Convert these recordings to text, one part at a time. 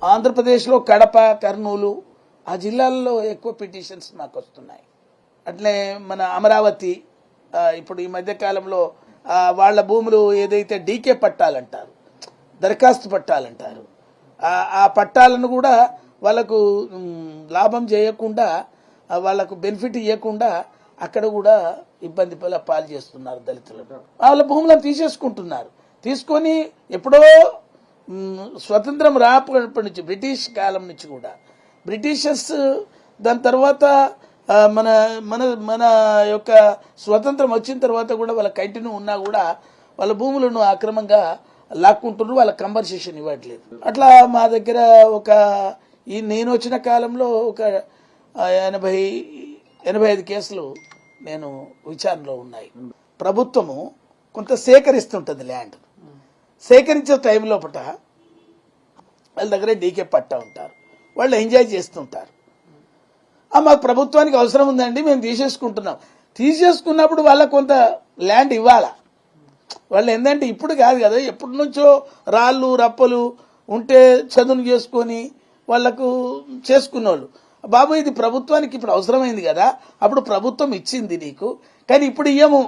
ఆంధ్రప్రదేశ్లో కడప, కర్నూలు ఆ జిల్లాల్లో ఎక్కువ పిటిషన్స్ మాకు వస్తున్నాయి. అట్లే మన అమరావతి ఇప్పుడు ఈ మధ్యకాలంలో వాళ్ళ భూములు ఏదైతే డీకే పట్టాలంటారు, దరఖాస్తు పట్టాలంటారు, ఆ పట్టాలను కూడా వాళ్ళకు లాభం చేయకుండా, వాళ్ళకు బెనిఫిట్ ఇవ్వకుండా అక్కడ కూడా ఇబ్బంది పాలు చేస్తున్నారు దళితులు. వాళ్ళ భూములను తీసేసుకుంటున్నారు. తీసుకొని ఎప్పుడో స్వతంత్రం రాపటి నుంచి బ్రిటిష్ కాలం నుంచి కూడా బ్రిటిషర్స్ దాని తర్వాత మన మన మన యొక్క స్వతంత్రం వచ్చిన తర్వాత కూడా వాళ్ళ కంటిన్యూ ఉన్నా కూడా వాళ్ళ భూములను అక్రమంగా లాక్కుంటున్నారు, వాళ్ళ కంపన్సేషన్ ఇవ్వట్లేదు. అట్లా మా దగ్గర నేను వచ్చిన కాలంలో ఒక 85 కేసులు నేను విచారణలో ఉన్నాయి. ప్రభుత్వము కొంత సేకరిస్తుంటుంది ల్యాండ్. సేకరించే టైంలో వాళ్ళ దగ్గర డీకే పట్టా ఉంటారు, వాళ్ళు ఎంజాయ్ చేస్తుంటారు. మాకు ప్రభుత్వానికి అవసరం ఉందండి, మేము తీసేసుకుంటున్నాం. తీసేసుకున్నప్పుడు వాళ్ళకు కొంత ల్యాండ్ ఇవ్వాలా. వాళ్ళు ఏంటంటే ఇప్పుడు కాదు కదా, ఎప్పటి నుంచో రాళ్ళు రప్పలు ఉంటే చదును చేసుకొని వాళ్లకు చేసుకున్నోళ్ళు. బాబు ఇది ప్రభుత్వానికి ఇప్పుడు అవసరమైంది కదా, అప్పుడు ప్రభుత్వం ఇచ్చింది నీకు, కానీ ఇప్పుడు ఇయ్యము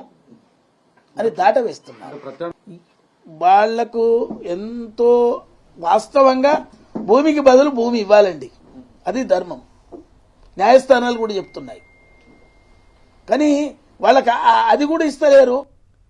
అని దాట వేస్తున్నారు. వాళ్లకు ఎంతో వాస్తవంగా భూమికి బదులు భూమి ఇవ్వాలండి, అది ధర్మం. న్యాయస్థానాలు కూడా చెప్తున్నాయి. కానీ వాళ్ళకి అది కూడా ఇస్తలేరు.